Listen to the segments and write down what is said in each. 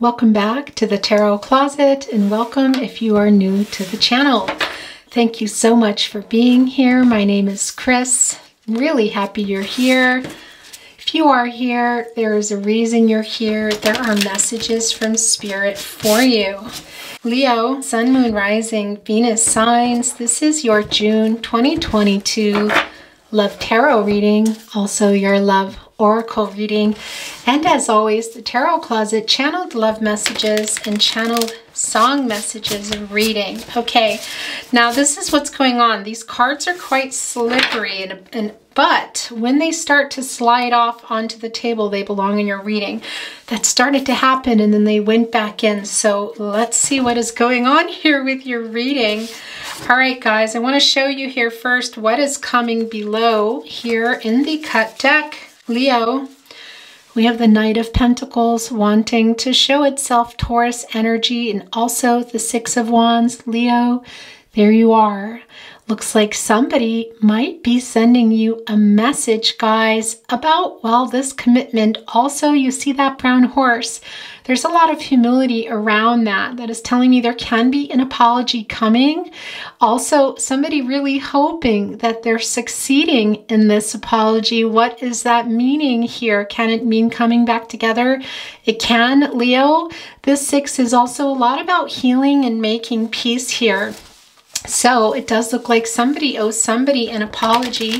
welcome back to the Tarot Closet, and welcome if you are new to the channel. Thank you so much for being here. My name is Chris. I'm really happy you're here. If you are here, there is a reason you're here. There are messages from Spirit for you. Leo, Sun, Moon, Rising, Venus signs. This is your June 2022 Love Tarot reading, also your Love Oracle reading, and as always, the Tarot Closet channeled love messages and channeled song messages reading. Okay, now this is what's going on. These cards are quite slippery, but when they start to slide off onto the table, they belong in your reading. That started to happen and then they went back in. So let's see what is going on here with your reading. All right, guys, I want to show you here first what is coming below here in the cut deck. Leo, we have the Knight of Pentacles wanting to show itself, Taurus energy, and also the Six of Wands. Leo, there you are. Looks like somebody might be sending you a message, guys, about, well, this commitment. Also, you see that brown horse. There's a lot of humility around that. That is telling me there can be an apology coming. Also, somebody really hoping that they're succeeding in this apology. What is that meaning here? Can it mean coming back together? It can, Leo. This six is also a lot about healing and making peace here. So it does look like somebody owes somebody an apology.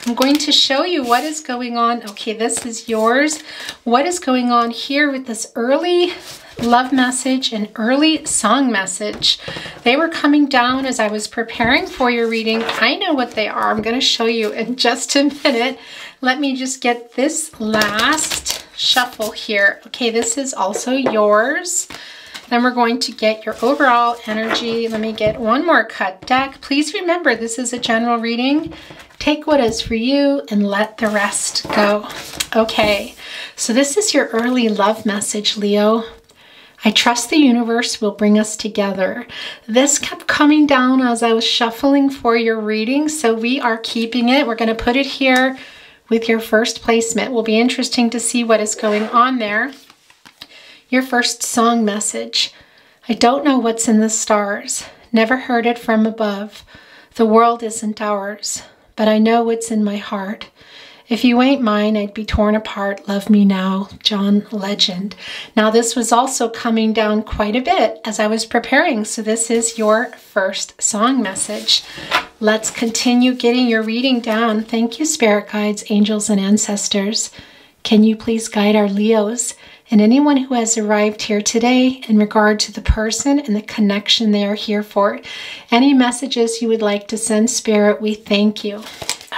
I'm going to show you what is going on. Okay, this is yours. What is going on here with this early love message and early song message? They were coming down as I was preparing for your reading. I know what they are. I'm going to show you in just a minute. Let me just get this last shuffle here. Okay, this is also yours. Then we're going to get your overall energy. Let me get one more cut deck. Please remember, this is a general reading. Take what is for you and let the rest go. Okay, so this is your early love message, Leo. I trust the universe will bring us together. This kept coming down as I was shuffling for your reading, so we are keeping it. We're going to put it here with your first placement. It will be interesting to see what is going on there. Your first song message. I don't know what's in the stars. Never heard it from above. The world isn't ours, but I know what's in my heart. If you ain't mine, I'd be torn apart. Love me now, John Legend. Now this was also coming down quite a bit as I was preparing. So this is your first song message. Let's continue getting your reading down. Thank you, spirit guides, angels, and ancestors. Can you please guide our Leos and anyone who has arrived here today in regard to the person and the connection they are here for? Any messages you would like to send, Spirit, we thank you.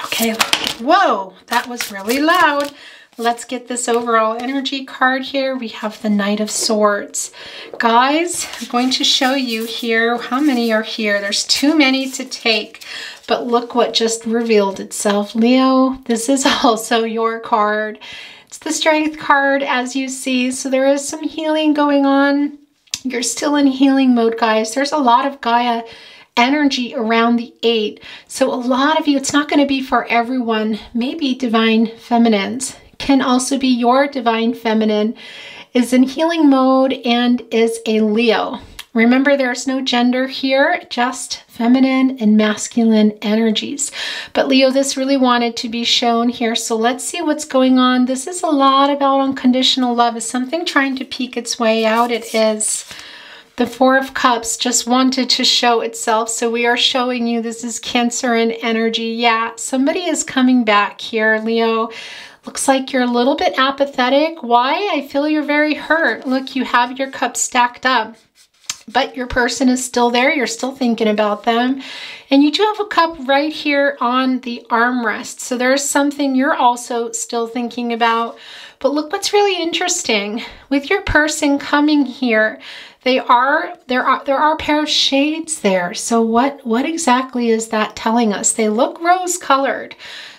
Okay, whoa, that was really loud. Let's get this overall energy card here. We have the Knight of Swords. Guys, I'm going to show you here how many are here. There's too many to take, but look what just revealed itself. Leo, this is also your card. It's the Strength card, as you see, so there is some healing going on. You're still in healing mode, guys. There's a lot of Gaia energy around the 8. So a lot of you, it's not going to be for everyone. Maybe Divine Feminines can also be your Divine Feminine is in healing mode and is a Leo. Remember, there's no gender here, just feminine and masculine energies. But Leo, this really wanted to be shown here. So let's see what's going on. This is a lot about unconditional love. Is something trying to peek its way out? It is. The Four of Cups just wanted to show itself. So we are showing you this is Cancer and energy. Yeah, somebody is coming back here, Leo. Looks like you're a little bit apathetic. Why? I feel you're very hurt. Look, you have your cups stacked up, but your person is still there. You're still thinking about them. And you do have a cup right here on the armrest. So there's something you're also still thinking about. But look what's really interesting. With your person coming here, there are a pair of shades there. So what exactly is that telling us? They look rose colored.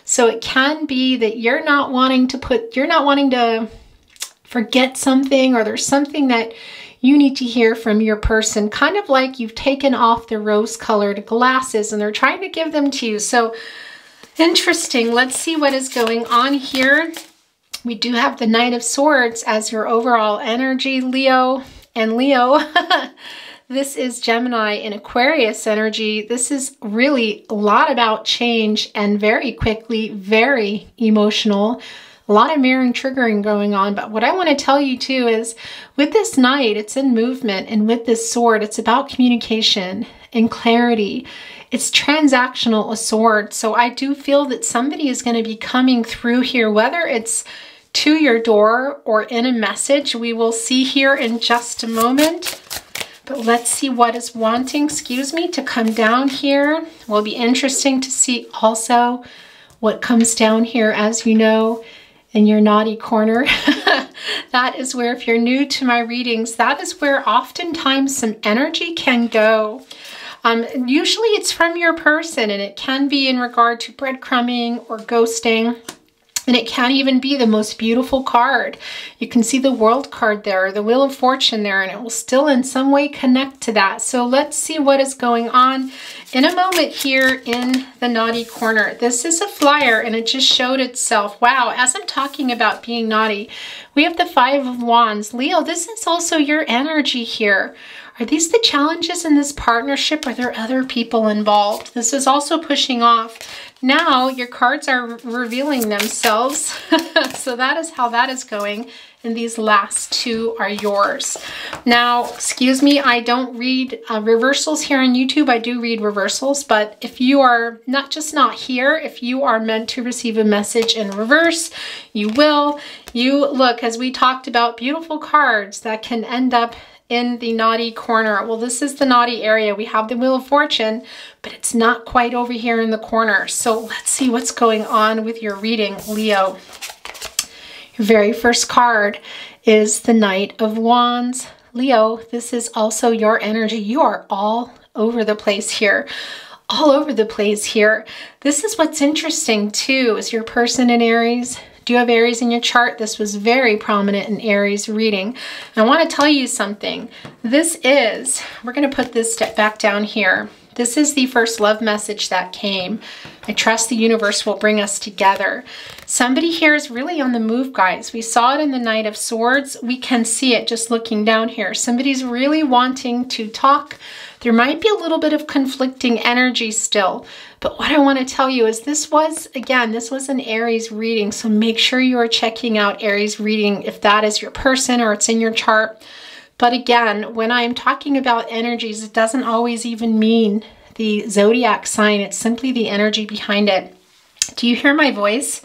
So it can be that you're not wanting to forget something, or there's something that you need to hear from your person, kind of like you've taken off the rose-colored glasses and they're trying to give them to you. So interesting. Let's see what is going on here. We do have the Knight of Swords as your overall energy, Leo. And Leo, this is Gemini in Aquarius energy. This is really a lot about change and very quickly, very emotional. A lot of mirroring, triggering going on. But what I want to tell you too is with this knight, it's in movement. And with this sword, it's about communication and clarity. It's transactional, a sword. So I do feel that somebody is going to be coming through here, whether it's to your door or in a message. We will see here in just a moment. But let's see what is wanting, to come down here. Will be interesting to see also what comes down here, as you know, in your naughty corner. That is where, if you're new to my readings, that is where oftentimes some energy can go. Usually it's from your person, and it can be in regard to breadcrumbing or ghosting. And it can even be the most beautiful card. You can see the World card there, or the Wheel of Fortune there, and it will still in some way connect to that. So let's see what is going on in a moment here in the naughty corner. This is a flyer, and it just showed itself. Wow, as I'm talking about being naughty, we have the Five of Wands. Leo, this is also your energy here. Are these the challenges in this partnership? Are there other people involved? This is also pushing off. Now your cards are revealing themselves. So that is how that is going. And these last two are yours. Now, I don't read reversals here on YouTube. I do read reversals, but if you are not here, if you are meant to receive a message in reverse, you will. You look, as we talked about, beautiful cards that can end up in the naughty corner. Well, this is the naughty area. We have the Wheel of Fortune, but it's not quite over here in the corner. So let's see what's going on with your reading, Leo. Your very first card is the Knight of Wands. Leo, this is also your energy. You are all over the place here. All over the place here. This is what's interesting too, is your person in Aries. Do you have Aries in your chart? This was very prominent in Aries reading. And I want to tell you something. This is, we're going to put this step back down here. This is the first love message that came. I trust the universe will bring us together. Somebody here is really on the move, guys. We saw it in the Knight of Swords. We can see it just looking down here. Somebody's really wanting to talk. There might be a little bit of conflicting energy still. But what I want to tell you is this was an Aries reading. So make sure you are checking out Aries reading if that is your person or it's in your chart. But again, when I'm talking about energies, it doesn't always even mean the zodiac sign. It's simply the energy behind it. Do you hear my voice?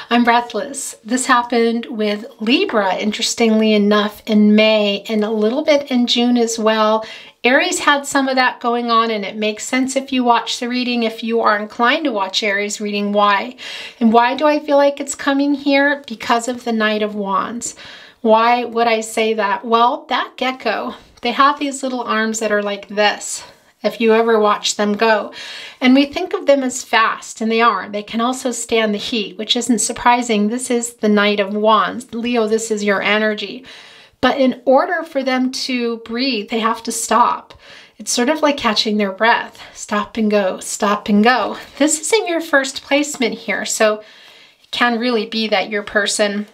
I'm breathless. This happened with Libra, interestingly enough, in May and a little bit in June as well. Aries had some of that going on, and it makes sense if you watch the reading, if you are inclined to watch Aries reading. Why? And why do I feel like it's coming here? Because of the Knight of Wands. Why would I say that? Well, that gecko, they have these little arms that are like this, if you ever watch them go. And we think of them as fast, and they are. They can also stand the heat, which isn't surprising. This is the Knight of Wands. Leo, this is your energy. But in order for them to breathe, they have to stop. It's sort of like catching their breath. Stop and go, stop and go. This is in your first placement here. So it can really be that your person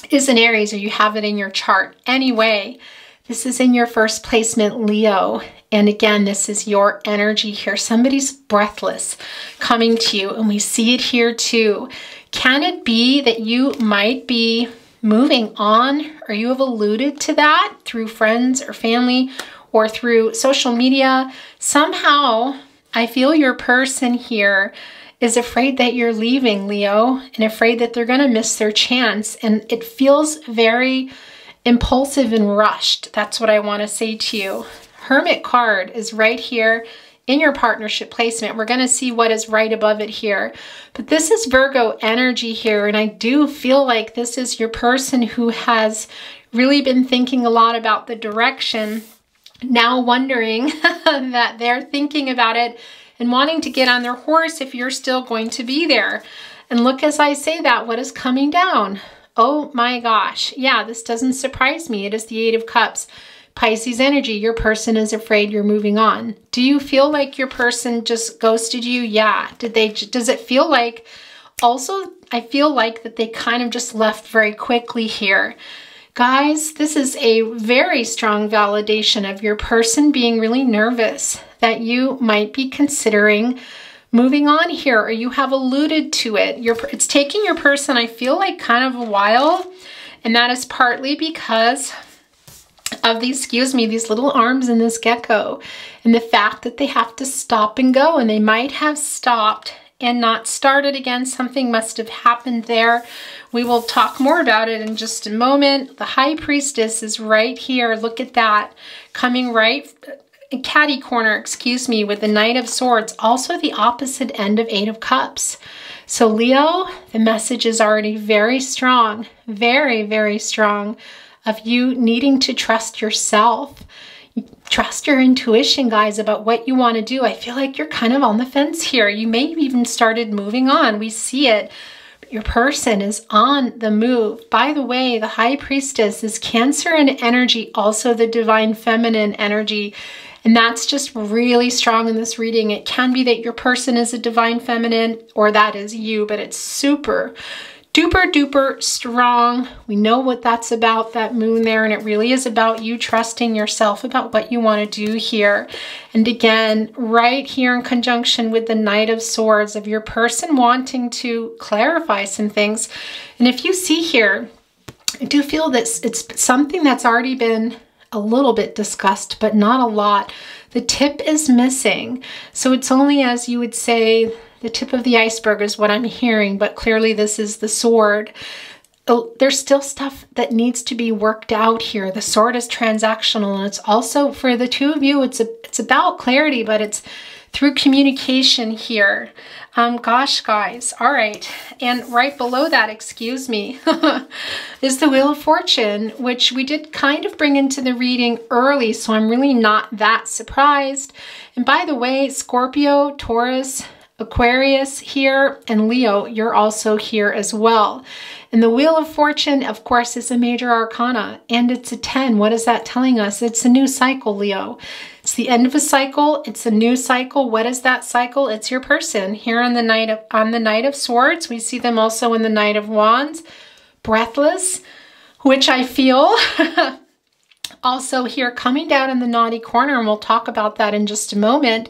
is an Aries or you have it in your chart. Anyway, this is in your first placement, Leo. And again, this is your energy here. Somebody's breathless coming to you, and we see it here too. Can it be that you might be moving on, or you have alluded to that through friends or family or through social media? Somehow, I feel your person here is afraid that you're leaving, Leo, and afraid that they're going to miss their chance. And it feels very impulsive and rushed. That's what I want to say to you. Hermit card is right here in your partnership placement. We're going to see what is right above it here. But this is Virgo energy here, and I do feel like this is your person who has really been thinking a lot about the direction, now wondering that they're thinking about it and wanting to get on their horse if you're still going to be there. And look, as I say that, what is coming down? Oh my gosh. Yeah, this doesn't surprise me. It is the Eight of Cups. Pisces energy. Your person is afraid you're moving on. Do you feel like your person just ghosted you? Yeah. Does it feel like, also, I feel like that they kind of just left very quickly here. Guys, this is a very strong validation of your person being really nervous that you might be considering moving on here, or you have alluded to it. It's taking your person, I feel like, kind of a while, and that is partly because of these, these little arms in this gecko, and the fact that they have to stop and go, and they might have stopped and not started again. Something must have happened there. We will talk more about it in just a moment. The High Priestess is right here. Look at that. Coming right, catty corner, excuse me, with the Knight of Swords. Also the opposite end of Eight of Cups. So Leo, the message is already very strong. Very, very strong of you needing to trust yourself. Trust your intuition, guys, about what you want to do. I feel like you're kind of on the fence here. You may have even started moving on. We see it. Your person is on the move. By the way, the High Priestess is Cancer in energy, also the Divine Feminine energy. And that's just really strong in this reading. It can be that your person is a Divine Feminine, or that is you, but it's super duper duper strong. We know what that's about, that moon there, and it really is about you trusting yourself about what you want to do here. And again, right here in conjunction with the Knight of Swords, of your person wanting to clarify some things. And if you see here, I do feel that it's something that's already been a little bit discussed, but not a lot. The tip is missing. So it's only, as you would say, the tip of the iceberg is what I'm hearing, but clearly this is the sword. There's still stuff that needs to be worked out here. The sword is transactional, and it's also, for the two of you, it's about clarity, but it's through communication here. Gosh, guys. All right. And right below that, excuse me, is the Wheel of Fortune, which we did kind of bring into the reading early, so I'm really not that surprised. And by the way, Scorpio, Taurus, Aquarius here, and Leo, you're also here as well. And the Wheel of Fortune, of course, is a major arcana, and it's a 10. What is that telling us? It's a new cycle, Leo. It's the end of a cycle. It's a new cycle. What is that cycle? It's your person. Here on the Knight of Swords, we see them also in the Knight of Wands, breathless, which I feel also here coming down in the naughty corner, and we'll talk about that in just a moment,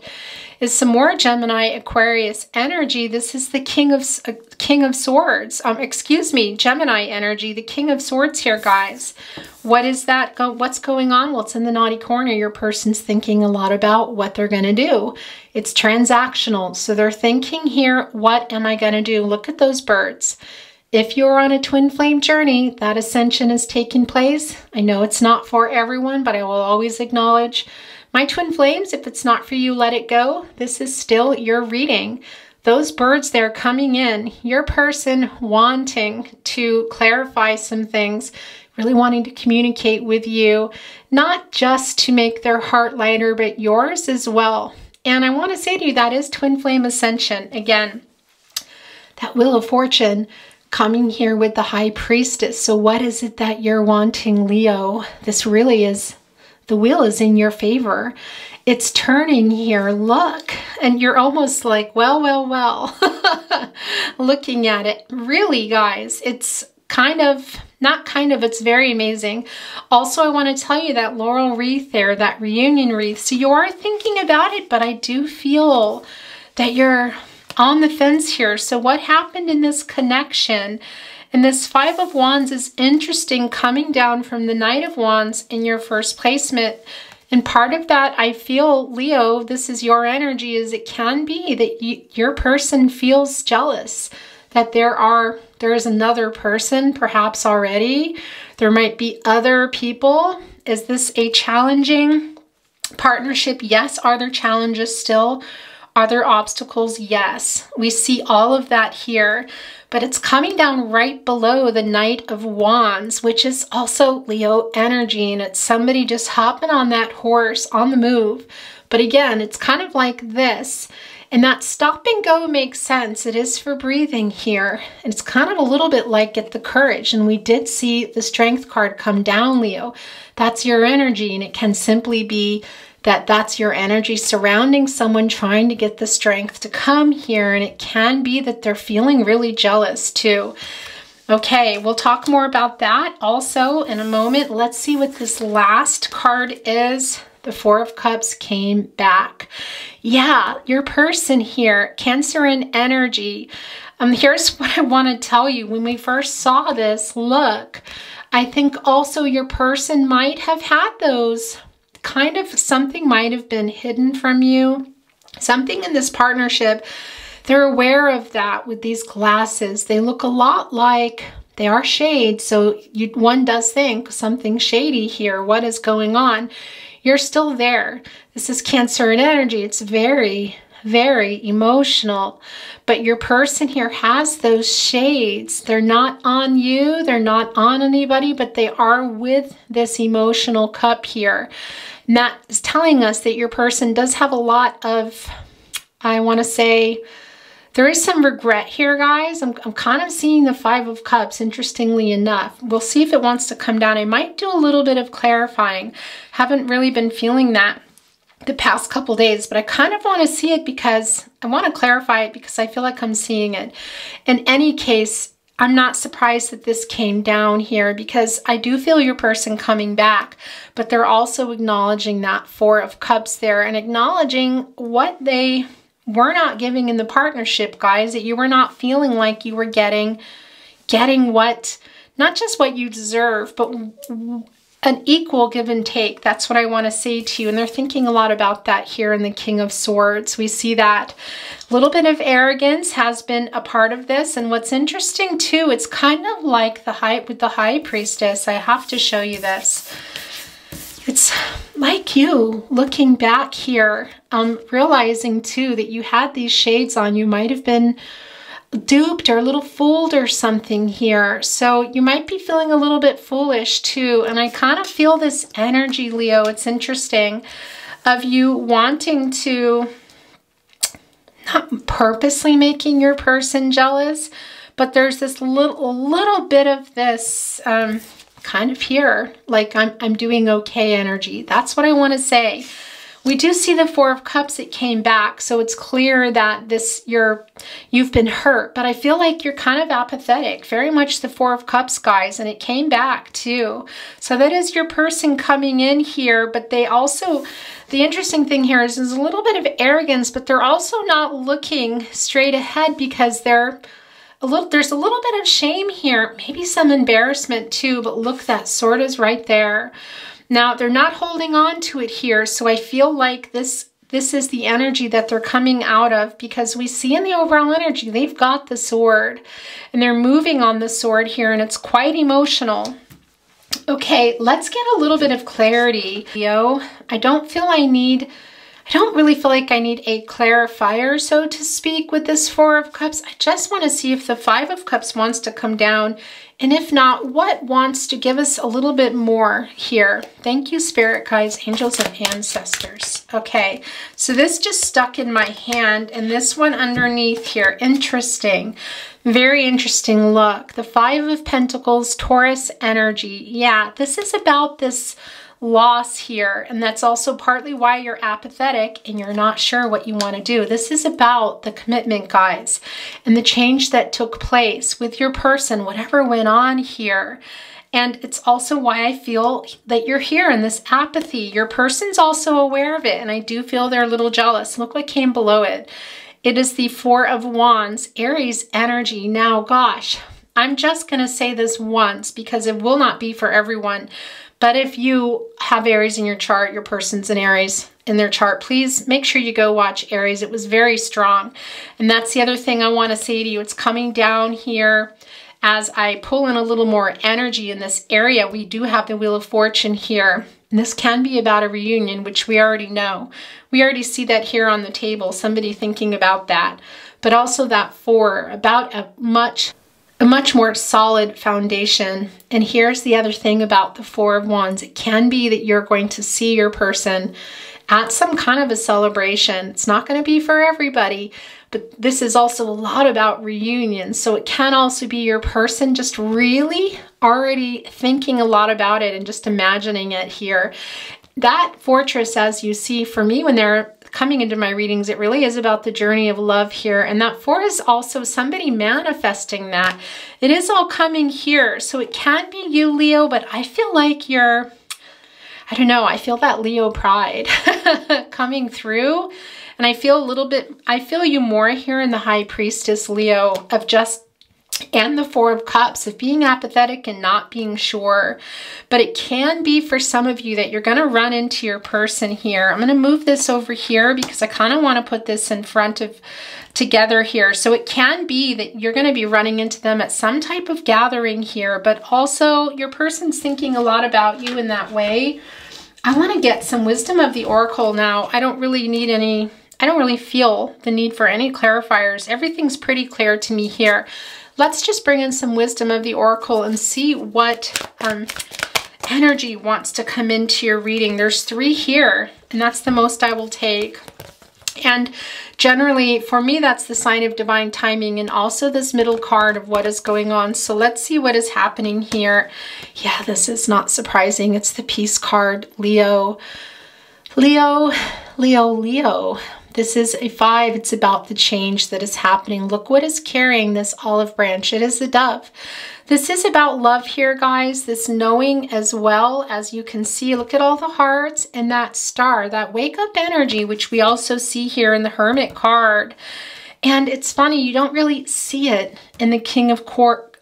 is some more Gemini Aquarius energy. This is the King of Swords. Excuse me, Gemini energy, the King of Swords here, guys. What is that? What's going on? Well, it's in the naughty corner. Your person's thinking a lot about what they're going to do. It's transactional. So they're thinking here, what am I going to do? Look at those birds. If you're on a twin flame journey, that ascension is taking place. I know it's not for everyone, but I will always acknowledge my twin flames. If it's not for you, let it go. This is still your reading. Those birds, they're coming in. Your person wanting to clarify some things, really wanting to communicate with you, not just to make their heart lighter, but yours as well. And I want to say to you, that is twin flame ascension. Again, that Wheel of Fortune coming here with the High Priestess. So what is it that you're wanting, Leo? This really is, the wheel is in your favor. It's turning here, look, and you're almost like, well, looking at it. Really, guys, it's it's very amazing. Also, I want to tell you that laurel wreath there, that reunion wreath. So you are thinking about it, but I do feel that you're on the fence here. So what happened in this connection? And this Five of Wands is interesting, coming down from the Knight of Wands in your first placement. And part of that, I feel, Leo, this is your energy, is it can be that your person feels jealous that there is another person perhaps already. There might be other people. Is this a challenging partnership? Yes. Are there challenges still? Are there obstacles? Yes. We see all of that here. But it's coming down right below the Knight of Wands, which is also Leo energy, and it's somebody just hopping on that horse on the move. But again, it's kind of like this, and that stop and go makes sense. It is for breathing here, and it's kind of a little bit like Get the Courage, and we did see the Strength card come down, Leo. That's your energy, and it can simply be that's your energy surrounding someone trying to get the strength to come here. And it can be that they're feeling really jealous too. Okay, we'll talk more about that also in a moment. Let's see what this last card is. The Four of Cups came back. Yeah, your person here, Cancer in energy. Here's what I want to tell you. When we first saw this, look, I think also your person might have had those kind of, something might have been hidden from you. Something in this partnership, they're aware of that with these glasses. They look a lot like, they are shades, so one does think something shady here. What is going on? You're still there. This is Cancer in energy. It's very, very emotional. But your person here has those shades. They're not on you. They're not on anybody, but they are with this emotional cup here. And that is telling us that your person does have a lot of, I want to say, there is some regret here, guys. I'm kind of seeing the Five of Cups, interestingly enough. We'll see if it wants to come down. I might do a little bit of clarifying. Haven't really been feeling that the past couple days, but I kind of want to see it because I want to clarify it because I feel like I'm seeing it. In any case, I'm not surprised that this came down here because I do feel your person coming back, but they're also acknowledging that Four of Cups there and acknowledging what they were not giving in the partnership, guys, that you were not feeling like you were getting what, not just what you deserve, but an equal give and take. That's what I want to say to you. And they're thinking a lot about that here in the King of Swords. We see that a little bit of arrogance has been a part of this. And what's interesting too, it's kind of like with the High Priestess. I have to show you this. It's like you looking back here, realizing too that you had these shades on. You might have been duped or a little fooled or something here. So you might be feeling a little bit foolish too. And I kind of feel this energy, Leo. It's interesting of you wanting to, not purposely making your person jealous, but there's this little bit of this, kind of here, like I'm doing okay energy. That's what I want to say. We do see the Four of Cups. It came back, so it's clear that you've been hurt, but I feel like you're kind of apathetic. Very much the Four of Cups, guys, and it came back too. So that is your person coming in here, but they also, the interesting thing here is there's a little bit of arrogance, but they're also not looking straight ahead because there's a little bit of shame here, maybe some embarrassment too, but look, that sword is right there. Now, they're not holding on to it here, so I feel like this is the energy that they're coming out of because we see in the overall energy, they've got the sword and they're moving on the sword here and it's quite emotional. Okay, let's get a little bit of clarity, Leo. I don't really feel like I need a clarifier, so to speak, with this Four of Cups. I just want to see if the Five of Cups wants to come down, and if not, what wants to give us a little bit more here. Thank you, Spirit Guides, Angels, and Ancestors. Okay, so this just stuck in my hand, and this one underneath here, interesting. Very interesting look. The Five of Pentacles, Taurus energy. Yeah, this is about this loss here, and that's also partly why you're apathetic and you're not sure what you want to do. This is about the commitment, guys, and the change that took place with your person, whatever went on here. And it's also why I feel that you're here in this apathy. Your person's also aware of it, and I do feel they're a little jealous. Look what came below it. It is the Four of Wands, Aries energy. Now, gosh, I'm just going to say this once because it will not be for everyone. But if you have Aries in your chart, your person's an Aries in their chart, please make sure you go watch Aries. It was very strong. And that's the other thing I want to say to you. It's coming down here as I pull in a little more energy in this area. We do have the Wheel of Fortune here. And this can be about a reunion, which we already know. We already see that here on the table, somebody thinking about that. But also that Four, about a much more solid foundation. And here's the other thing about the Four of Wands. It can be that you're going to see your person at some kind of a celebration. It's not going to be for everybody, but this is also a lot about reunions. So it can also be your person just really already thinking a lot about it and just imagining it here. That Fortress, as you see, for me, when they're coming into my readings, it really is about the journey of love here. And that 4 is also somebody manifesting that. It is all coming here. So it can be you, Leo, but I feel like you're, I don't know, I feel that Leo pride coming through. And I feel a little bit, I feel you more here in the High Priestess, Leo, of just, and the 4 of Cups, of being apathetic and not being sure. But it can be for some of you that you're going to run into your person here. I'm going to move this over here because I kind of want to put this in front of together here. So it can be that you're going to be running into them at some type of gathering here, but also your person's thinking a lot about you in that way. I want to get some wisdom of the Oracle now. I don't really need any, I don't really feel the need for any clarifiers. Everything's pretty clear to me here. Let's just bring in some wisdom of the Oracle and see what energy wants to come into your reading. There's 3 here, and that's the most I will take. And generally, for me, that's the sign of divine timing, and also this middle card of what is going on. So let's see what is happening here. Yeah, this is not surprising. It's the Peace card, Leo. Leo, Leo, Leo. This is a 5. It's about the change that is happening. Look what is carrying this olive branch. It is the dove. This is about love here, guys. This knowing as well, as you can see. Look at all the hearts and that star, that wake up energy, which we also see here in the Hermit card. And it's funny, you don't really see it in the King of Cords.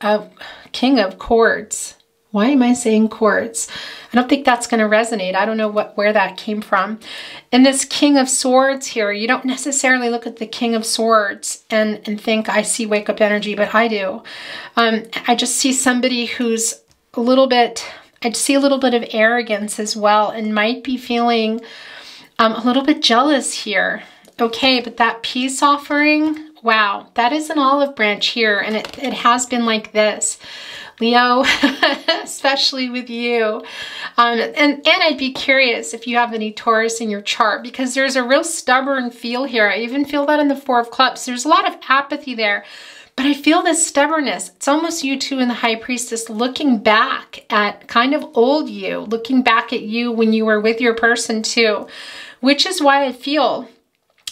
Why am I saying quartz? I don't think that's going to resonate. I don't know where that came from. And this King of Swords here, you don't necessarily look at the King of Swords and think I see wake up energy, but I do. I just see somebody who's a little bit, I see a little bit of arrogance as well and might be feeling a little bit jealous here. Okay, but that peace offering, wow, that is an olive branch here, and it has been like this. Leo, especially with you. And I'd be curious if you have any Taurus in your chart, because there's a real stubborn feel here. I even feel that in the 4 of Cups. There's a lot of apathy there, but I feel this stubbornness. It's almost you two in the High Priestess looking back at kind of old you, looking back at you when you were with your person too, which is why I feel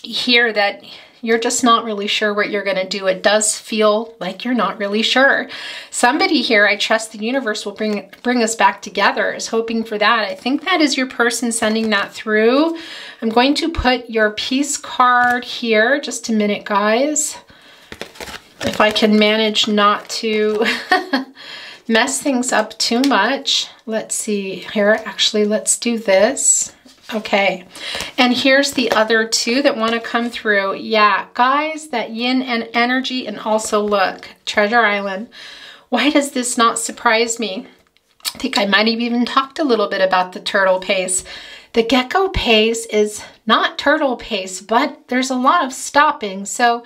here that you're just not really sure what you're going to do. It does feel like you're not really sure. Somebody here, I trust the universe will bring us back together, is hoping for that. I think that is your person sending that through. I'm going to put your Peace card here. Just a minute, guys. If I can manage not to mess things up too much. Let's see here. Actually, let's do this. Okay, and here's the other 2 that want to come through. Yeah, guys, that yin and energy, and also look, Treasure Island. Why does this not surprise me? I think I might have even talked a little bit about the turtle pace. The gecko pace is not turtle pace, but there's a lot of stopping. So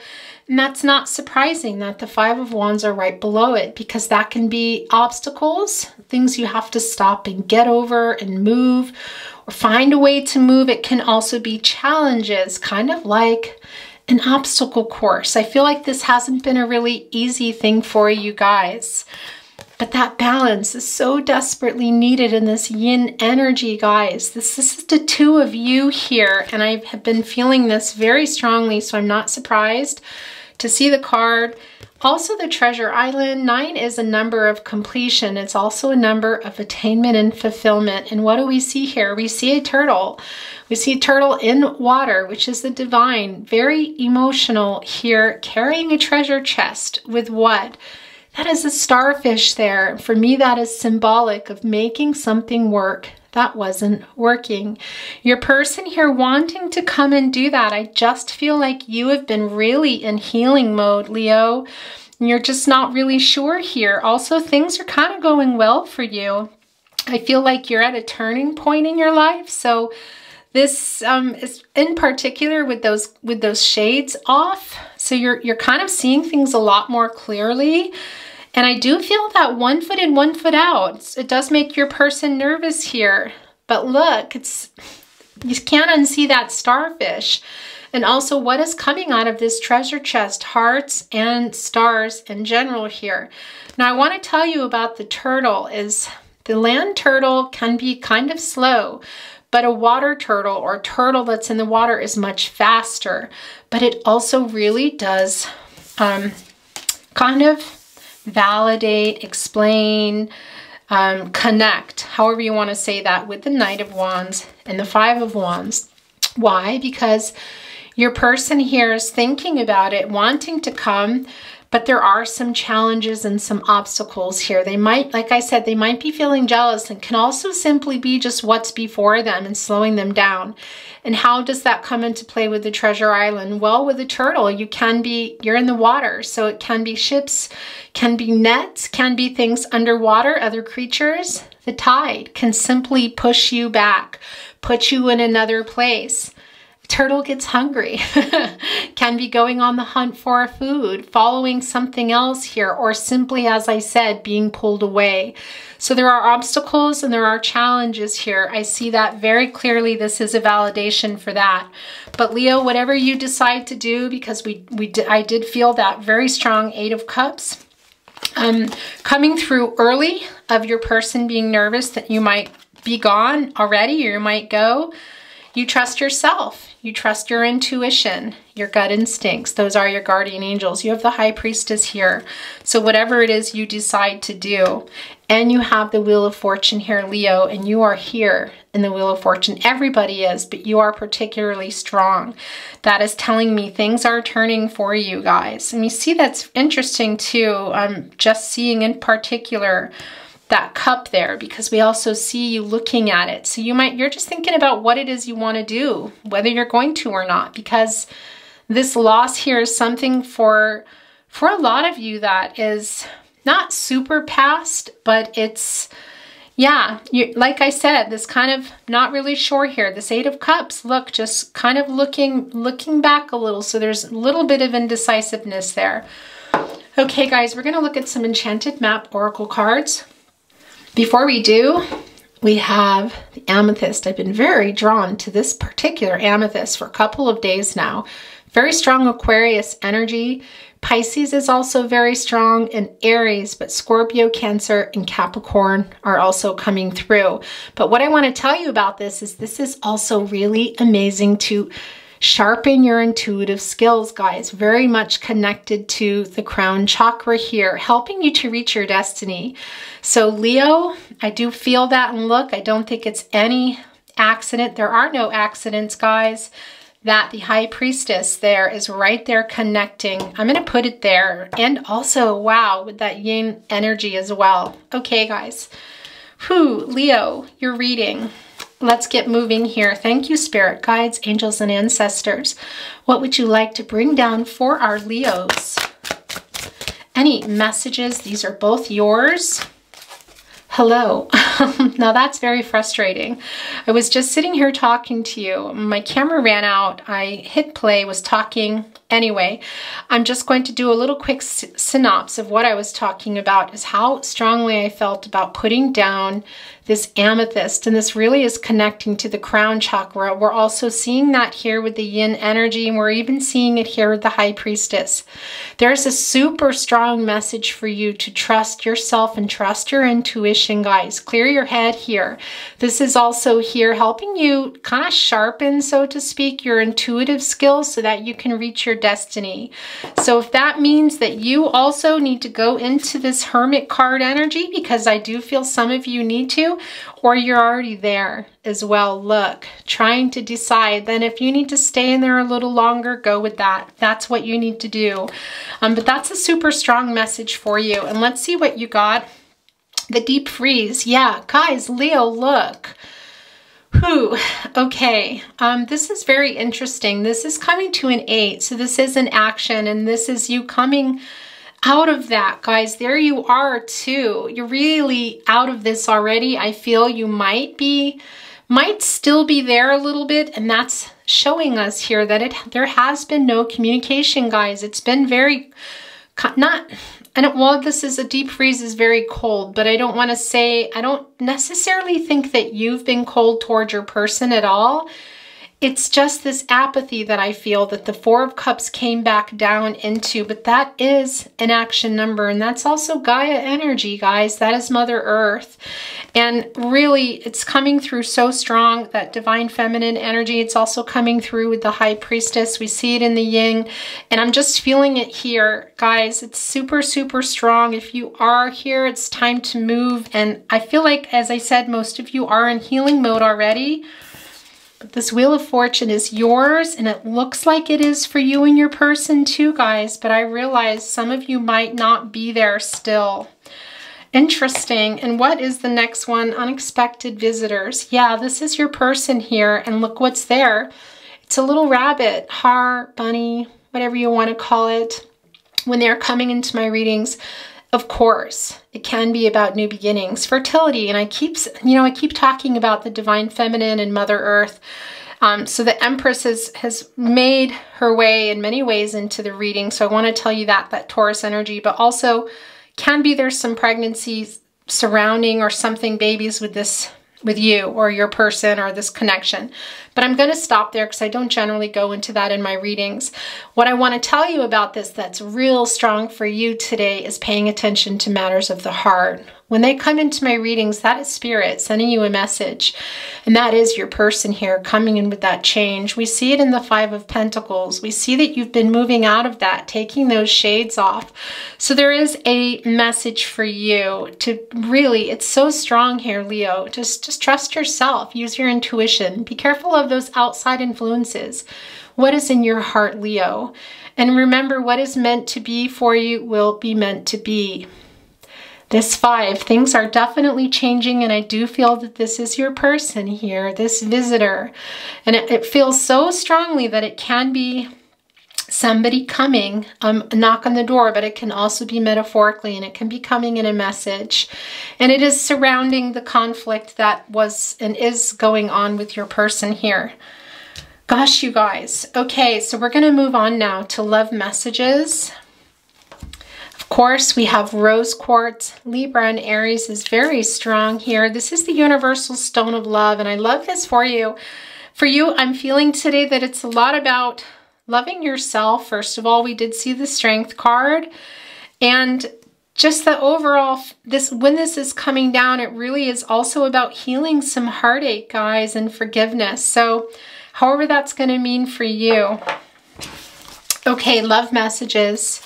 that's not surprising that the 5 of Wands are right below it, because that can be obstacles, things you have to stop and get over and move, or find a way to move. It can also be challenges, kind of like an obstacle course. I feel like this hasn't been a really easy thing for you guys, but that balance is so desperately needed in this yin energy, guys. This is the 2 of you here, and I have been feeling this very strongly, so I'm not surprised to see the card. Also, the Treasure Island, 9 is a number of completion. It's also a number of attainment and fulfillment. And what do we see here? We see a turtle. We see a turtle in water, which is the divine, very emotional here, carrying a treasure chest with what? That is a starfish there. For me, that is symbolic of making something work that wasn't working. Your person here wanting to come and do that. I just feel like you have been really in healing mode, Leo. And you're just not really sure here. Also, things are kind of going well for you. I feel like you're at a turning point in your life. So this is in particular with those shades off. So you're kind of seeing things a lot more clearly. And I do feel that 1 foot in, 1 foot out. It does make your person nervous here. But look, you can't unsee that starfish. And also what is coming out of this treasure chest, hearts and stars in general here. Now I want to tell you about the turtle is the land turtle can be kind of slow, But a water turtle or turtle that's in the water is much faster. But it also really does kind of validate, explain, connect, however you want to say that, with the Knight of Wands and the Five of Wands. Why? Because your person here is thinking about it, wanting to come, but there are some challenges and some obstacles here. They might, like I said, they might be feeling jealous, and can also simply be just what's before them and slowing them down. And how does that come into play with the Treasure Island? Well, with the turtle, you're in the water, so it can be ships, can be nets, can be things underwater, other creatures. The tide can simply push you back, put you in another place. Turtle gets hungry, can be going on the hunt for food, following something else here, or simply, as I said, being pulled away. So there are obstacles and there are challenges here. I see that very clearly. This is a validation for that. But Leo, whatever you decide to do, because I did feel that very strong Eight of Cups coming through early, of your person being nervous that you might be gone already, or you might go. You trust yourself. You trust your intuition, your gut instincts. Those are your guardian angels. You have the High Priestess here. So whatever it is you decide to do, and you have the Wheel of Fortune here, Leo, and you are here in the Wheel of Fortune. Everybody is, but you are particularly strong. That is telling me things are turning for you guys. And you see, that's interesting too. I'm just seeing in particular that cup there, because we also see you looking at it. So you're just thinking about what it is you want to do, whether you're going to or not, because this loss here is something for a lot of you that is not super past, but it's, yeah, like I said, this kind of not really sure here. This Eight of Cups, look, just kind of looking back a little. So there's a little bit of indecisiveness there. Okay, guys, we're going to look at some Enchanted Map Oracle cards. Before we do, we have the Amethyst. I've been very drawn to this particular Amethyst for a couple of days now. Very strong Aquarius energy. Pisces is also very strong, and Aries, but Scorpio, Cancer, and Capricorn are also coming through. But what I want to tell you about this is also really amazing to sharpen your intuitive skills, guys. Very much connected to the crown chakra here, helping you to reach your destiny. So Leo, I do feel that, and look, I don't think it's any accident. There are no accidents, guys, that the High Priestess there is right there connecting. I'm going to put it there. And also, wow, with that yin energy as well. Okay, guys. Whew, Leo, your reading. Let's get moving here. Thank you, Spirit Guides, Angels, and Ancestors. What would you like to bring down for our Leos? Any messages? These are both yours. Hello. Now that's very frustrating. I was just sitting here talking to you. My camera ran out. I hit play, was talking. Anyway, I'm just going to do a little quick synopsis of what I was talking about, is how strongly I felt about putting down this amethyst. And this really is connecting to the crown chakra. We're also seeing that here with the yin energy, and we're even seeing it here with the High Priestess. There's a super strong message for you to trust yourself and trust your intuition, guys. Clear your head here. This is also here helping you kind of sharpen, so to speak, your intuitive skills so that you can reach your destiny. So if that means that you also need to go into this Hermit card energy, because I do feel some of you need to, or you're already there as well, look, trying to decide, then if you need to stay in there a little longer, go with that. That's what you need to do. But that's a super strong message for you. And let's see what you got. The deep freeze. Yeah, guys, Leo, look. Whew. Okay, this is very interesting. This is coming to an 8, so this is an action, and this is you coming out of that, guys. There you are too. You're really out of this already. I feel you might still be there a little bit, and that's showing us here that there has been no communication, guys. It's been very well, this is a deep freeze is very cold, but I don't want to say, I don't necessarily think that you've been cold towards your person at all. it's just this apathy that I feel that the Four of Cups came back down into, but that is an action number, and that's also Gaia energy, guys. That is Mother Earth. And really, it's coming through so strong, that divine feminine energy. It's also coming through with the High Priestess. We see it in the Yin, and I'm just feeling it here, guys. It's super, super strong. If you are here, it's time to move. And I feel like, as I said, most of you are in healing mode already. But this Wheel of Fortune is yours, and it looks like it is for you and your person too, guys. But I realize some of you might not be there still. Interesting. And what is the next one? Unexpected visitors. Yeah, this is your person here, and look what's there. It's a little rabbit, har, bunny, whatever you want to call it. When they're coming into my readings, of course, it can be about new beginnings, fertility, and I keep talking about the divine feminine and Mother Earth. So the Empress has made her way in many ways into the reading. So I want to tell you that Taurus energy, but also can be there's some pregnancies surrounding or something, babies with you or your person or this connection. But I'm going to stop there because I don't generally go into that in my readings. What I want to tell you about this that's real strong for you today is paying attention to matters of the heart. When they come into my readings, that is Spirit sending you a message. And that is your person here coming in with that change. We see it in the Five of Pentacles. We see that you've been moving out of that, taking those shades off. So there is a message for you to really, it's so strong here, Leo. Just trust yourself. Use your intuition. Be careful of those outside influences. What is in your heart, Leo? And remember, what is meant to be for you will be meant to be. This 5, things are definitely changing, and I do feel that this is your person here, this visitor. And it feels so strongly that it can be somebody coming, knock on the door, but it can also be metaphorically, and it can be coming in a message. And it is surrounding the conflict that was and is going on with your person here. Gosh, you guys. Okay, so we're going to move on now to love messages. Of course, we have rose quartz. Libra and Aries is very strong here. This is the universal stone of love, and I love this for you. For you, I'm feeling today that it's a lot about loving yourself. First of all, we did see the Strength card, and just the overall, when this is coming down, it really is also about healing some heartache, guys, and forgiveness. So however that's going to mean for you. Okay, love messages.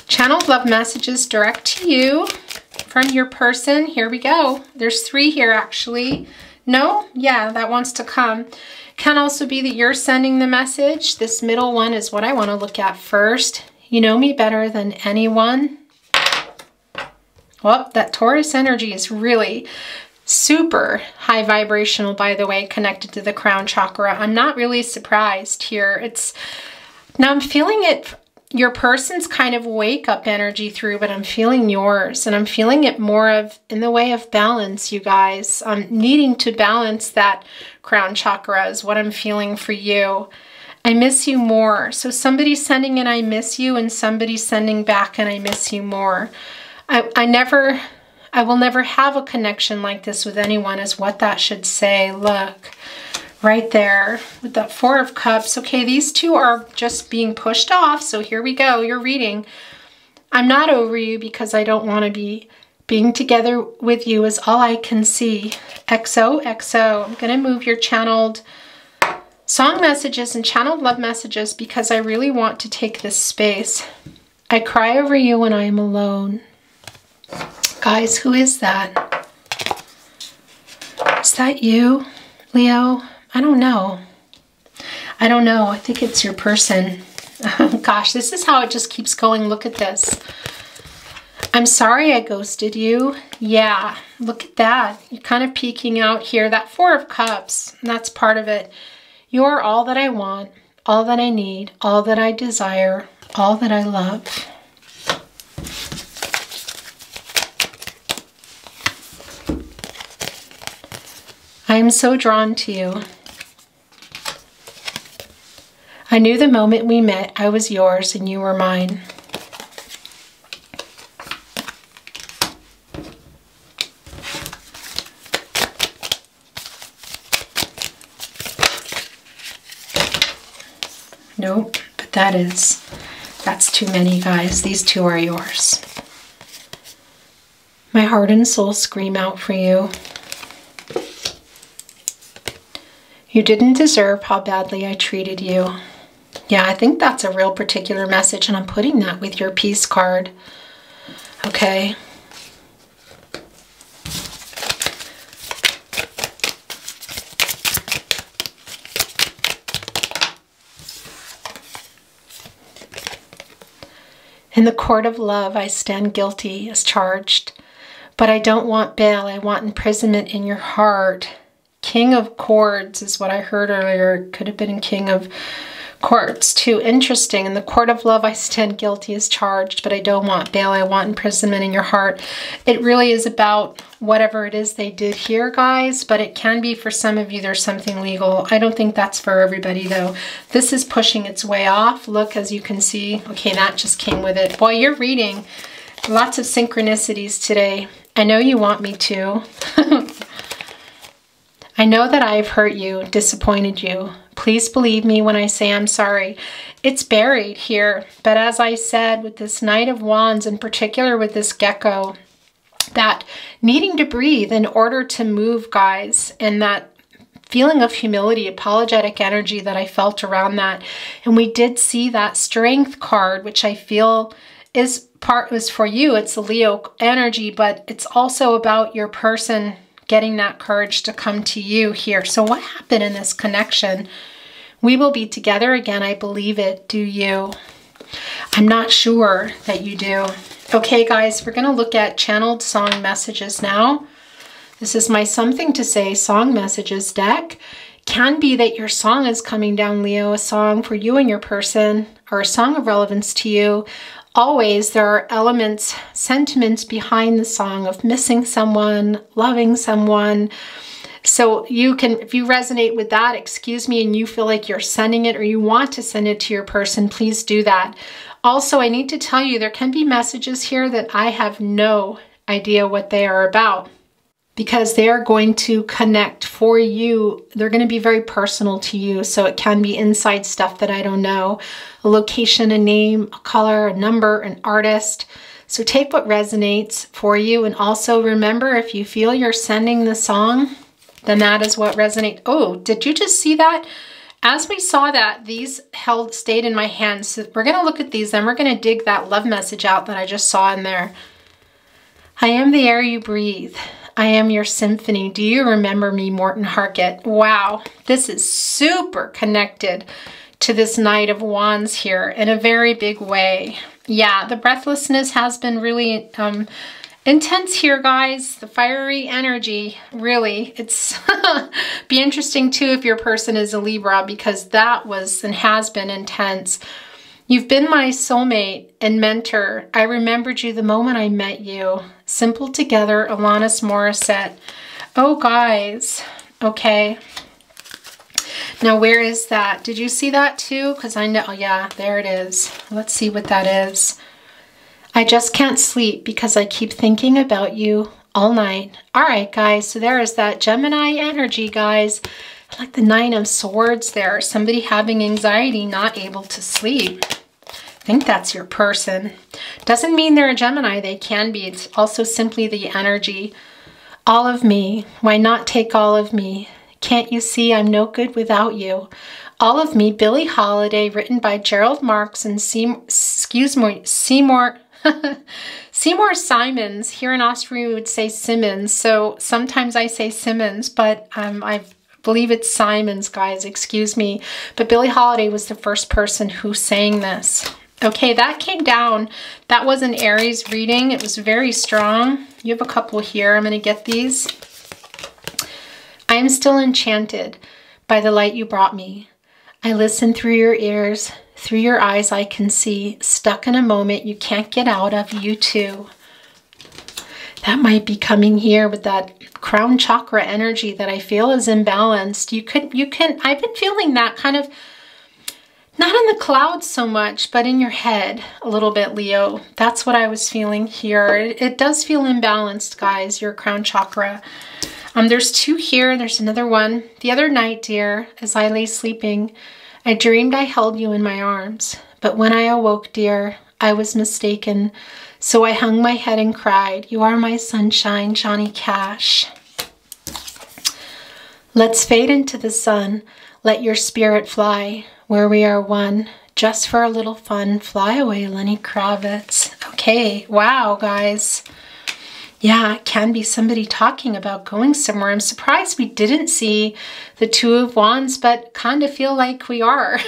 Channeled love messages direct to you from your person. Here we go. There's 3 here, actually. No? Yeah, that wants to come. Can also be that you're sending the message. This middle one is what I want to look at first. You know me better than anyone. Well, that Taurus energy is really super high vibrational, by the way, connected to the crown chakra. I'm not really surprised here. Now I'm feeling it. Your person's kind of wake up energy through, but I'm feeling yours, and I'm feeling it more of in the way of balance, you guys. Needing to balance that crown chakra is what I'm feeling for you. I miss you more. So somebody's sending in I miss you, and somebody's sending back and I miss you more. I will never have a connection like this with anyone is what that should say. Look. Right there with that 4 of Cups. Okay, these 2 are just being pushed off. So here we go. You're reading. I'm not over you because I don't want to be. Being together with you is all I can see. XOXO. I'm going to move your channeled song messages and channeled love messages because I really want to take this space. I cry over you when I am alone. Guys, who is that? Is that you, Leo? I don't know. I don't know. I think it's your person. Gosh, this is how it just keeps going. Look at this. I'm sorry I ghosted you. Yeah, look at that. You're kind of peeking out here. That 4 of Cups, that's part of it. You're all that I want, all that I need, all that I desire, all that I love. I am so drawn to you. I knew the moment we met, I was yours and you were mine. Nope, but that's too many, guys. These two are yours. My heart and soul scream out for you. You didn't deserve how badly I treated you. Yeah, I think that's a real particular message, and I'm putting that with your peace card. Okay. In the court of love, I stand guilty as charged, but I don't want bail. I want imprisonment in your heart. King of Cords is what I heard earlier. Could have been King of Courts too. Interesting. In the court of love, I stand guilty as charged, but I don't want bail. I want imprisonment in your heart. It really is about whatever it is they did here, guys, but it can be for some of you there's something legal. I don't think that's for everybody, though. This is pushing its way off. Look, as you can see. Okay, that just came with it. Boy, you're reading lots of synchronicities today. I know you want me to. I know that I've hurt you, disappointed you. Please believe me when I say I'm sorry. It's buried here, but as I said, with this Knight of Wands, in particular with this gecko, that needing to breathe in order to move, guys, and that feeling of humility, apologetic energy that I felt around that. And we did see that Strength card, which I feel is for you. It's a Leo energy, but it's also about your person getting that courage to come to you here. So what happened in this connection? We will be together again. I believe it. Do you? I'm not sure that you do. Okay, guys, we're going to look at channeled song messages now. This is my Something to Say song messages deck. Can be that your song is coming down, Leo, a song for you and your person, or a song of relevance to you. Always there are elements, sentiments behind the song of missing someone, loving someone. So you can, if you resonate with that, excuse me, and you feel like you're sending it or you want to send it to your person, please do that. Also, I need to tell you, there can be messages here that I have no idea what they are about, because they are going to connect for you. They're going to be very personal to you. So it can be inside stuff that I don't know. A location, a name, a color, a number, an artist. So take what resonates for you. And also remember, if you feel you're sending the song, then that is what resonates. Oh, did you just see that? As we saw that, these stayed in my hands. So we're going to look at these, then we're going to dig that love message out that I just saw in there. I am the air you breathe. I am your symphony. Do you remember me, Morton Harkett? Wow, this is super connected to this Knight of Wands here in a very big way. Yeah, the breathlessness has been really intense here, guys. The fiery energy, really. It's be interesting too if your person is a Libra, because that was and has been intense. You've been my soulmate and mentor. I remembered you the moment I met you. Simple Together, Alanis Morissette. Oh, guys. Okay. Now, where is that? Did you see that too? Because I know, yeah, there it is. Let's see what that is. I just can't sleep because I keep thinking about you all night. All right, guys. So there is that Gemini energy, guys. I like the Nine of Swords there. Somebody having anxiety, not able to sleep. I think that's your person. Doesn't mean they're a Gemini. They can be. It's also simply the energy. All of me. Why not take all of me? Can't you see I'm no good without you? All of me. Billie Holiday, written by Gerald Marks and Seymour Simons. Here in Austria, we would say Simmons. So sometimes I say Simmons, but I believe it's Simons, guys. Excuse me. But Billie Holiday was the first person who sang this. Okay, that came down. That was an Aries reading. It was very strong. You have a couple here. I'm going to get these. I am still enchanted by the light you brought me. I listen through your ears. Through your eyes I can see. Stuck in a moment you can't get out of. You too. That might be coming here with that crown chakra energy that I feel is imbalanced. I've been feeling that kind of, not in the clouds so much, but in your head a little bit, Leo. That's what I was feeling here. It does feel imbalanced, guys, your crown chakra. There's two here, and there's another one. The other night, dear, as I lay sleeping, I dreamed I held you in my arms, but when I awoke, dear, I was mistaken. So I hung my head and cried, you are my sunshine, Johnny Cash. Let's fade into the sun. Let your spirit fly where we are one. Just for a little fun. Fly away, Lenny Kravitz. Okay, wow, guys. Yeah, it can be somebody talking about going somewhere. I'm surprised we didn't see the Two of Wands, but kind of feel like we are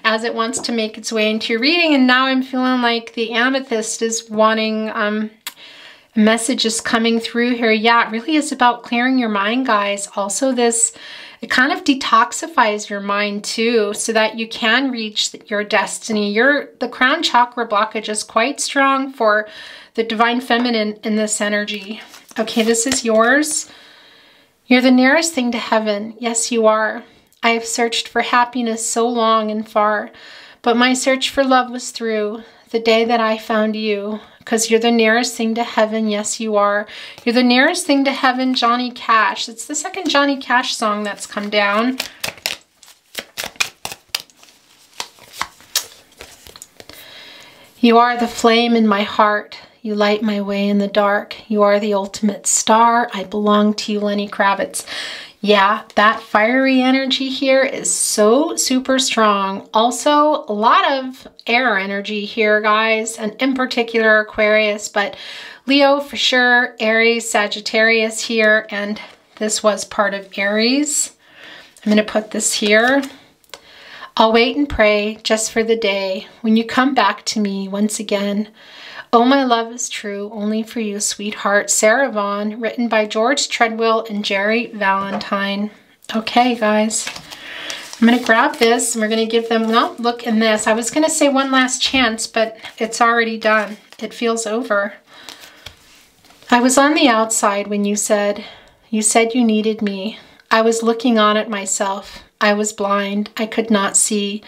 as it wants to make its way into your reading. And now I'm feeling like the Amethyst is wanting a message is coming through here. Yeah, it really is about clearing your mind, guys. Also, it kind of detoxifies your mind too, so that you can reach your destiny. The crown chakra blockage is quite strong for the divine feminine in this energy. Okay, this is yours. You're the nearest thing to heaven. Yes, you are. I have searched for happiness so long and far, but my search for love was through the day that I found you, because you're the nearest thing to heaven. Yes, you are. You're the nearest thing to heaven, Johnny Cash. It's the second Johnny Cash song that's come down. You are the flame in my heart. You light my way in the dark. You are the ultimate star. I belong to you, Lenny Kravitz. Yeah, that fiery energy here is so super strong. Also, a lot of air energy here, guys, and in particular Aquarius, but Leo for sure, Aries, Sagittarius here, and this was part of Aries. I'm going to put this here. I'll wait and pray just for the day when you come back to me once again. Oh, my love is true, only for you, sweetheart. Sarah Vaughan, written by George Treadwell and Jerry Valentine. Okay, guys. I'm going to grab this and we're going to give them, well, look in this. I was going to say one last chance, but it's already done. It feels over. I was on the outside when you said you needed me. I was looking on at myself. I was blind. I could not see.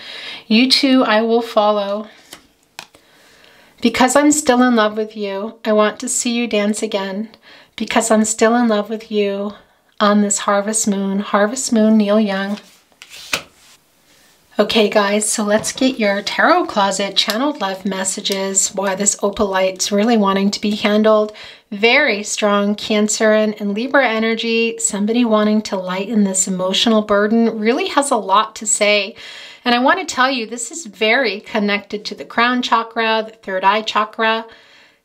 You too, I will follow. Because I'm still in love with you, I want to see you dance again. Because I'm still in love with you on this harvest moon. Harvest moon, Neil Young. Okay, guys, so let's get your tarot closet channeled love messages. Boy, this opalite's really wanting to be handled. Very strong Cancer and Libra energy. Somebody wanting to lighten this emotional burden. Really has a lot to say. And I want to tell you, this is very connected to the crown chakra, the third eye chakra,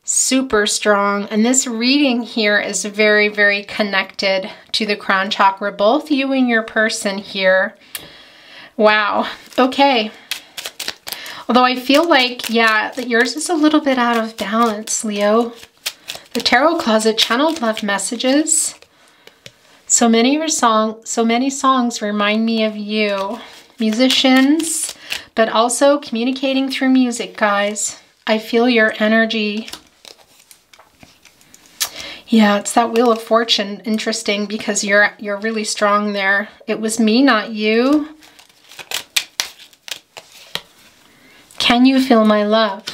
super strong. And this reading here is very, very connected to the crown chakra, both you and your person here. Wow. Okay. Although I feel like, yeah, that yours is a little bit out of balance, Leo. The tarot closet channeled love messages. So many songs remind me of you. Musicians, but also communicating through music, guys. I feel your energy. Yeah, it's that Wheel of Fortune. Interesting, because you're really strong there. It was me, not you. Can you feel my love?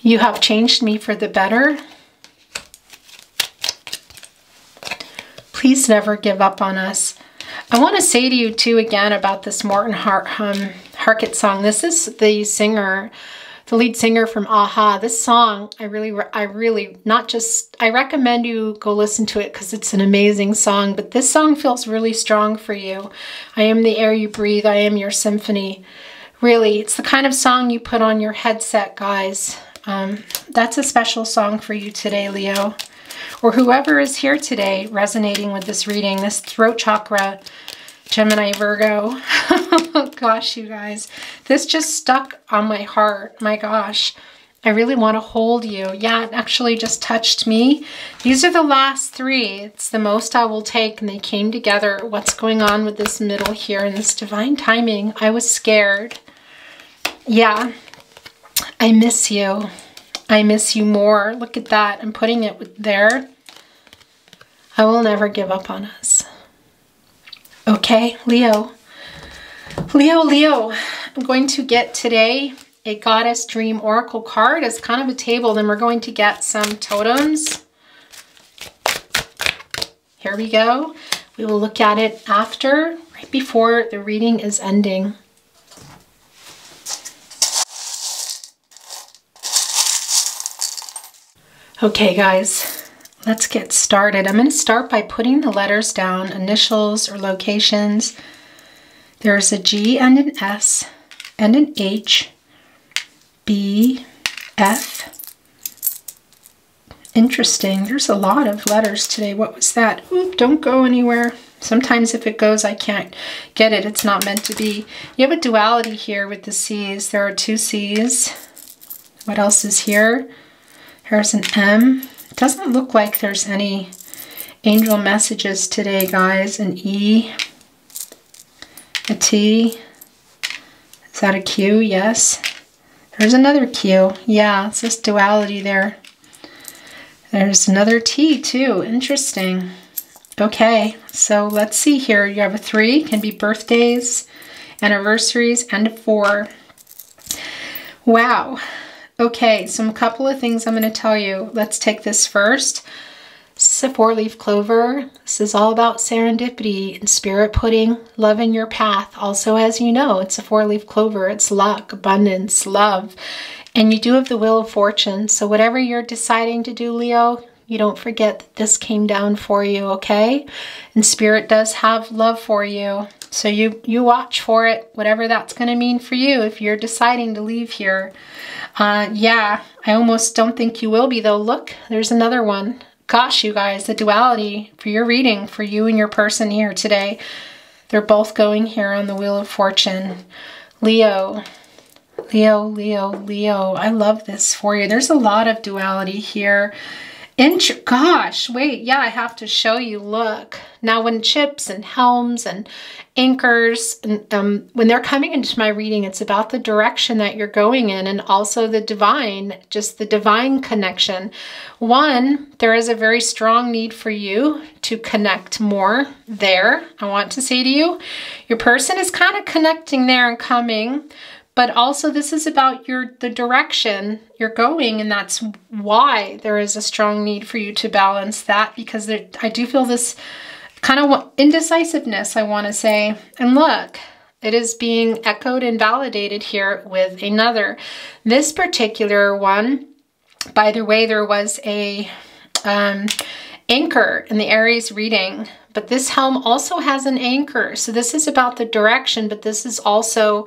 You have changed me for the better. Please never give up on us. I want to say to you too again about this Morton Harkett song. This is the singer, the lead singer from Aha. This song, I recommend you go listen to it because it's an amazing song, but this song feels really strong for you. I am the air you breathe. I am your symphony. Really, it's the kind of song you put on your headset, guys. That's a special song for you today, Leo. Or whoever is here today resonating with this reading, this throat chakra, Gemini, Virgo. Gosh, you guys, this just stuck on my heart. My gosh, I really want to hold you. Yeah, it actually just touched me. These are the last three. It's the most I will take, and they came together. What's going on with this middle here and this divine timing? I was scared. Yeah, I miss you. I miss you more. Look at that. I'm putting it there. I will never give up on us. Okay, Leo. Leo. I'm going to get today a Goddess Dream Oracle card as kind of a table. Then we're going to get some totems. Here we go. We will look at it after, right before the reading is ending. Okay, guys, let's get started. I'm going to start by putting the letters down, initials or locations. There's a G and an S and an H, B, F. Interesting. There's a lot of letters today. What was that? Oop, don't go anywhere. Sometimes if it goes, I can't get it. It's not meant to be. You have a duality here with the C's. There are 2 C's. What else is here? There's an M. It doesn't look like there's any angel messages today, guys. An E, a T. Is that a Q? Yes. There's another Q. Yeah, it's this duality there. There's another T too. Interesting. Okay, so let's see here. You have a 3, can be birthdays, anniversaries, and a 4. Wow. Okay, so a couple of things I'm going to tell you. Let's take this first. This is a 4-leaf clover. This is all about serendipity and spirit putting love in your path. Also, as you know, it's a 4-leaf clover. It's luck, abundance, love. And you do have the wheel of fortune. So whatever you're deciding to do, Leo, you don't forget that this came down for you, okay? And spirit does have love for you. So you watch for it, whatever that's going to mean for you if you're deciding to leave here. Yeah, I almost don't think you will be, though. Look, there's another one. Gosh, you guys, the duality for your reading, for you and your person here today, they're both going here on the Wheel of Fortune. Leo, Leo, Leo, Leo. I love this for you. There's a lot of duality here. Gosh, wait, yeah, I have to show you. Look, now when chips and helms and anchors, and when they're coming into my reading, it's about the direction that you're going in and also the divine, just the divine connection. One, there is a very strong need for you to connect more there. I want to say to you, your person is kind of connecting there and coming. But also this is about the direction you're going, and that's why there is a strong need for you to balance that, because I do feel this kind of indecisiveness, I want to say. And look, it is being echoed and validated here with another. This particular one, by the way, there was a anchor in the Aries reading, but this helm also has an anchor. So this is about the direction, but this is also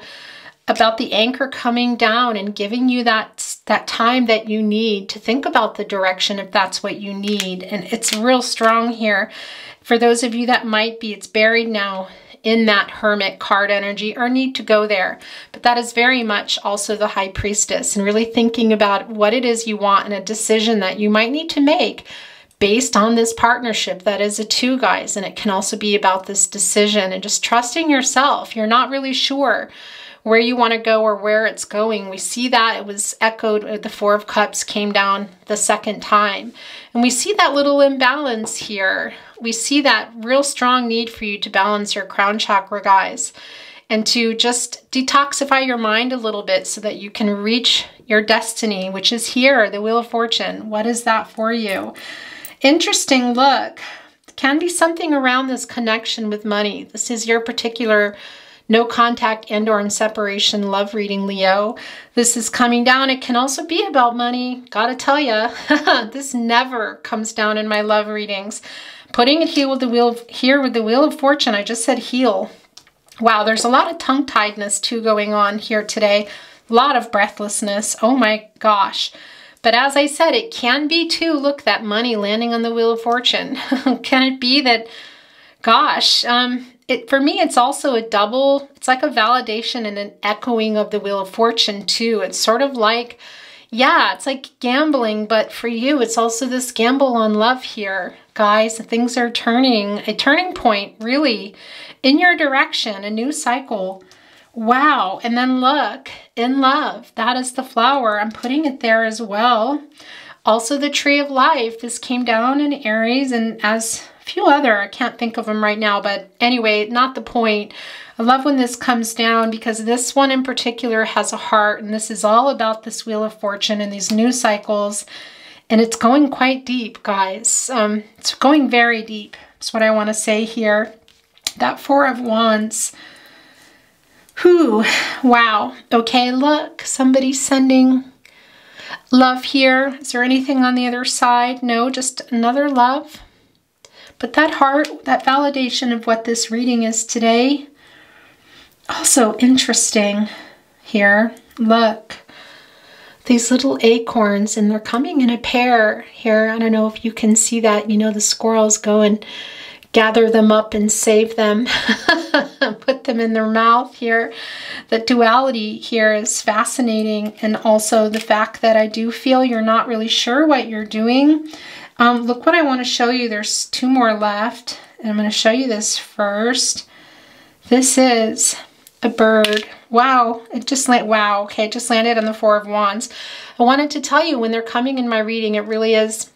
about the anchor coming down and giving you that time that you need to think about the direction if that's what you need. And it's real strong here. For those of you that might be, it's buried now in that Hermit card energy or need to go there. But that is very much also the High Priestess and really thinking about what it is you want and a decision that you might need to make based on this partnership that is a 2, guys. And it can also be about this decision and just trusting yourself. You're not really sure where you want to go or where it's going. We see that it was echoed, the 4 of Cups came down the 2nd time. And we see that little imbalance here. We see that real strong need for you to balance your crown chakra, guys, and to just detoxify your mind a little bit so that you can reach your destiny, which is here, the Wheel of Fortune. What is that for you? Interesting, look. It can be something around this connection with money. This is your particular no contact and or in separation love reading, Leo. This is coming down. It can also be about money. Gotta tell you, this never comes down in my love readings. Putting it here with the Wheel of Fortune, I just said heal. Wow, there's a lot of tongue-tiedness too going on here today. A lot of breathlessness. Oh my gosh. But as I said, it can be too, look, that money landing on the Wheel of Fortune. Can it be that, gosh, for me, it's also a double, it's like a validation and an echoing of the Wheel of Fortune too. It's sort of like, yeah, it's like gambling, but for you, it's also this gamble on love here. Guys, things are turning, a turning point really in your direction, a new cycle. Wow, and then look, in love, that is the flower. I'm putting it there as well. Also the Tree of Life, this came down in Aries, and as few other, I can't think of them right now, but anyway, not the point. I love when this comes down because this one in particular has a heart, and this is all about this Wheel of Fortune and these new cycles, and it's going quite deep, guys. It's going very deep. That's what I want to say here. That Four of Wands. Whew, wow. Okay, look, somebody's sending love here. Is there anything on the other side? No, just another love. But that heart, that validation of what this reading is today, also interesting here. Look, these little acorns, and they're coming in a pair here. I don't know if you can see that. You know, the squirrels go and gather them up and save them, put them in their mouth here. The duality here is fascinating, and also the fact that I do feel you're not really sure what you're doing. Look what I want to show you. There's two more left, and I'm going to show you this first. This is a bird. Wow, it just landed. Wow, okay, it just landed on the Four of Wands. I wanted to tell you, when they're coming in my reading, it really is,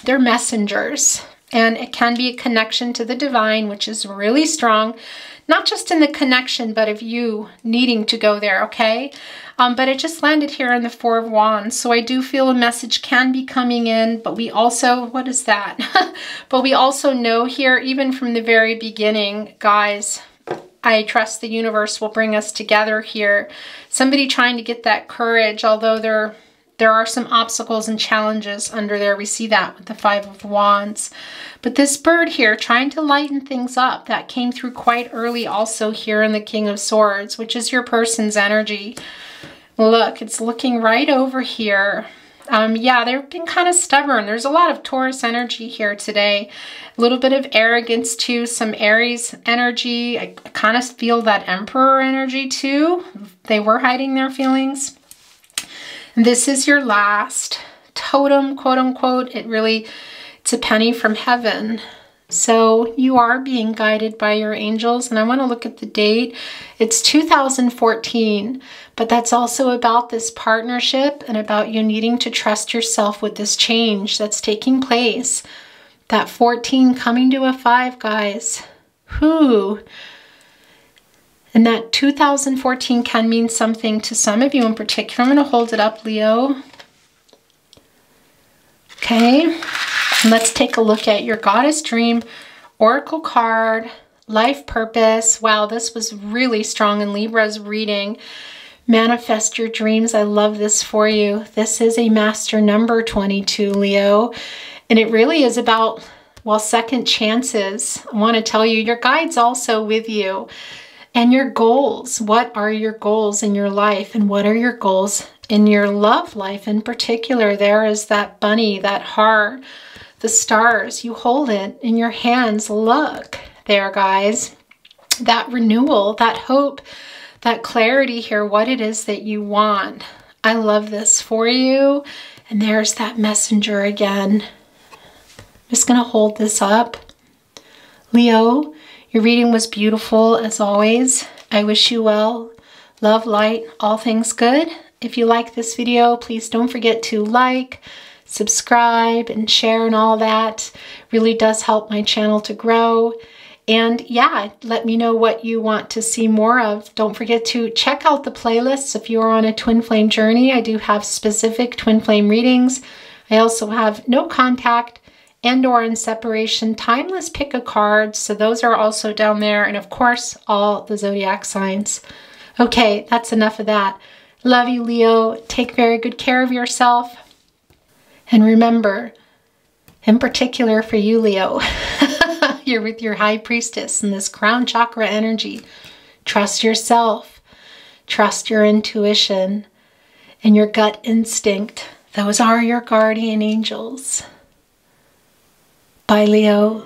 they're messengers. And it can be a connection to the divine, which is really strong. Not just in the connection, but of you needing to go there, okay? But it just landed here in the Four of Wands. So I do feel a message can be coming in, but we also, what is that? But we also know here, even from the very beginning, guys, I trust the universe will bring us together here. Somebody trying to get that courage, although there are some obstacles and challenges under there. We see that with the Five of Wands. But this bird here trying to lighten things up, that came through quite early also here in the King of Swords, which is your person's energy. Look, it's looking right over here. Yeah, they've been kind of stubborn. There's a lot of Taurus energy here today. A little bit of arrogance too, some Aries energy. I kind of feel that Emperor energy too. They were hiding their feelings. This is your last totem, quote unquote. It's a penny from heaven. So you are being guided by your angels. And I want to look at the date. It's 2014, but that's also about this partnership and about you needing to trust yourself with this change that's taking place. That 14 coming to a 5, guys. Whew. And that 2014 can mean something to some of you in particular. I'm going to hold it up, Leo. Okay. And let's take a look at your Goddess Dream Oracle card, Life Purpose. Wow, this was really strong in Libra's reading. Manifest your dreams. I love this for you. This is a master number 22, Leo. And it really is about, well, second chances. I want to tell you, your guide's also with you. And your goals. What are your goals in your life? And what are your goals in your love life in particular? There is that bunny, that heart, the stars. You hold it in your hands. Look there, guys. That renewal, that hope, that clarity here, what it is that you want. I love this for you. And there's that messenger again. I'm just going to hold this up. Leo, your reading was beautiful as always. I wish you well. Love, light, all things good. If you like this video, please don't forget to like, subscribe, and share and all that. Really does help my channel to grow. And yeah, let me know what you want to see more of. Don't forget to check out the playlists if you are on a twin flame journey. I do have specific twin flame readings. I also have no contact and/or in separation, timeless pick a card. So those are also down there. And of course, all the zodiac signs. Okay, that's enough of that. Love you, Leo. Take very good care of yourself. And remember, in particular for you, Leo, you're with your high priestess and this crown chakra energy. Trust yourself. Trust your intuition and your gut instinct. Those are your guardian angels. Bye, Leo.